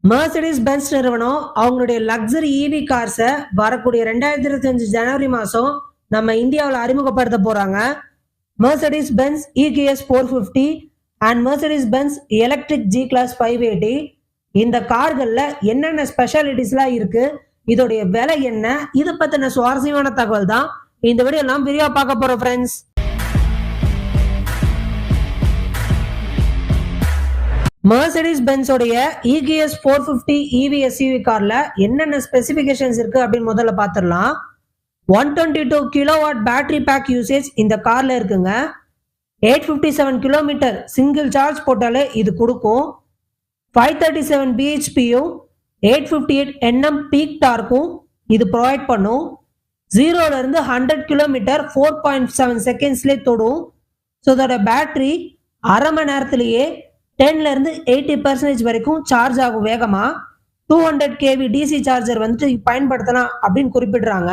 Mercedes Benz நிறுவனம் அவங்களுடைய luxury இவி கார்ஸை வரக்கூடிய 2025 ஜனவரி மாசம் நம்ம இந்தியாவில் அறிமுகப்படுத்த போறாங்க. Mercedes Benz EQS 450 and Mercedes Benz electric G class 580. இந்த கார்கள்ல என்னென்ன ஸ்பெஷாலிட்டிஸ்லாம் இருக்கு, இதோடைய விலை என்ன, இதை பத்தின சுவாரஸ்யமான தகவல் தான் இந்த வீடியோ எல்லாம் விரிவா பார்க்க போறோம் ஃப்ரெண்ட்ஸ். மெர்சிடிஸ் பென்ஸ் உடைய EQS 450 EV SUV கார்ல என்னென்ன ஸ்பெசிபிகேஷன்ஸ் இருக்கு அப்படின்னு முதல்ல பார்த்துடலாம். 122 கிலோவாட் பேட்டரி பேக் யூசேஜ் இந்த கார்ல இருக்குங்க. 857 கிலோமீட்டர் சிங்கிள் சார்ஜ் போட்டாலே இது கொடுக்கும். 537 bhpயும் 858 Nm பீக் டார்க்கும் இது ப்ரொவைட் பண்ணும். 0ல இருந்து 100 கிலோமீட்டர் 4.7 செகண்ட்ஸ்லேயே தொடும். ஸோ இதோட பேட்டரி அரை மணி நேரத்திலேயே 10ல இருந்து 80% வரைக்கும் சார்ஜ் ஆகும் வேகமா. 200 kV டிசி சார்ஜர் வந்துட்டு பயன்படுத்தலாம் அப்படின்னு குறிப்பிடுறாங்க.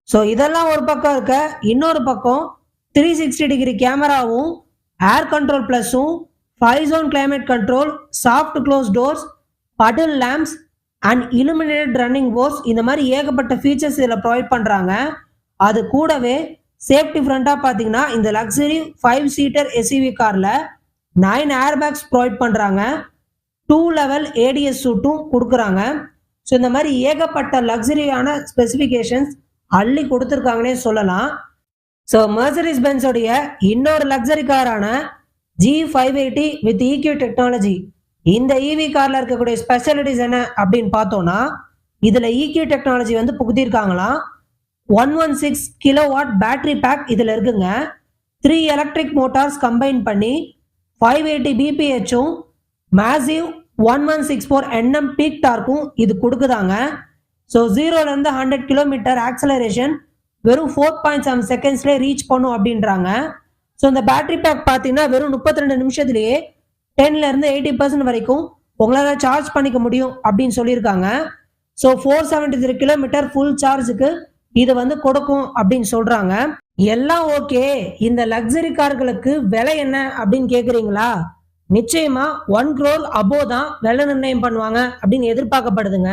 ஸோ இதெல்லாம் ஒரு பக்கம் இருக்க, இன்னொரு பக்கம் 360 டிகிரி கேமராவும், ஏர் கண்ட்ரோல் பிளஸும், 5 zone climate control, soft close doors, puddle lamps and illuminated running boards, இந்த மாதிரி ஏகப்பட்ட ஃபீச்சர்ஸ் இதில் ப்ரொவைட் பண்ணுறாங்க. அது கூடவே சேஃப்டி ஃப்ரண்டாக பார்த்தீங்கன்னா இந்த லக்ஸரி 5 சீட்டர் SUV காரில் 9 ஏர் பேக்ஸ் ப்ரொவைட் பண்ணுறாங்க. 2 லெவல் ADS சூட்டும் கொடுக்குறாங்க. ஸோ இந்த மாதிரி ஏகப்பட்ட லக்ஸரியான ஸ்பெசிஃபிகேஷன்ஸ் அள்ளி கொடுத்துருக்காங்கன்னே சொல்லலாம். ஸோ மெர்சிடிஸ் பென்ஸோடைய இன்னொரு லக்ஸரி காரான G580 வித் EQ டெக்னாலஜி, இந்த இவி கார்ல இருக்கக்கூடிய ஸ்பெஷாலிட்டிஸ் என்ன அப்படின்னு பார்த்தோம்னா, இதுல EQ டெக்னாலஜி வந்து புகுத்திருக்காங்களாம். 116 கிலோவாட் பேட்டரி பேக் இதுல இருக்குங்க. 3 எலக்ட்ரிக் மோட்டார்ஸ் கம்பைன் பண்ணி 580 bph-ம் மேசிவ் 1164 Nm பீக் டார்க்கும் இது கொடுக்குதாங்க. ஸோ 0ல இருந்து 100 கிலோமீட்டர் ஆக்சலரேஷன் வெறும் 4.7 செகண்ட்ஸ்லேயே ரீச் பண்ணும் அப்படின்றாங்க. ஸோ இந்த பேட்டரி பேக் பார்த்தீங்கன்னா வெறும் 32 நிமிஷத்துலேயே 10ல இருந்து 80% வரைக்கும் உங்களால் சார்ஜ் பண்ணிக்க முடியும் அப்படின்னு சொல்லியிருக்காங்க. ஸோ 473 கிலோமீட்டர் ஃபுல் சார்ஜுக்கு இது வந்து கொடுக்கும் அப்படின்னு சொல்றாங்க. எல்லாம் ஓகே, இந்த லக்ஸரி கார்களுக்கு விலை என்ன அப்படின்னு கேட்குறீங்களா? நிச்சயமா 1 crore above தான் விலை நிர்ணயம் பண்ணுவாங்க அப்படின்னு எதிர்பார்க்கப்படுதுங்க.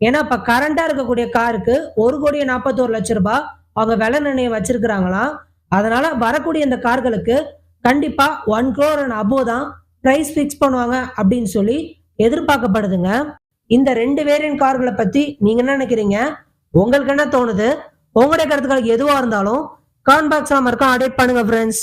ஏன்னா இப்ப கரண்டா இருக்கக்கூடிய காருக்கு 1,41,00,000 ரூபாய் அவங்க விலை நிர்ணயம் வச்சிருக்கிறாங்களாம். அதனால வரக்கூடிய இந்த கார்களுக்கு கண்டிப்பா 1 crore and above தான் பிரைஸ் பிக்ஸ் பண்ணுவாங்க அப்படின்னு சொல்லி எதிர்பார்க்கப்படுதுங்க. இந்த 2 வேரியன்ட் கார்களை பத்தி நீங்க என்ன நினைக்கிறீங்க? உங்களுக்கு என்ன தோணுது? உங்களுடைய கருத்துக்கள் எதுவா இருந்தாலும் காமெண்ட் பாக்ஸ்ல மறக்காம அப்டேட் பண்ணுங்க ஃப்ரெண்ட்ஸ்.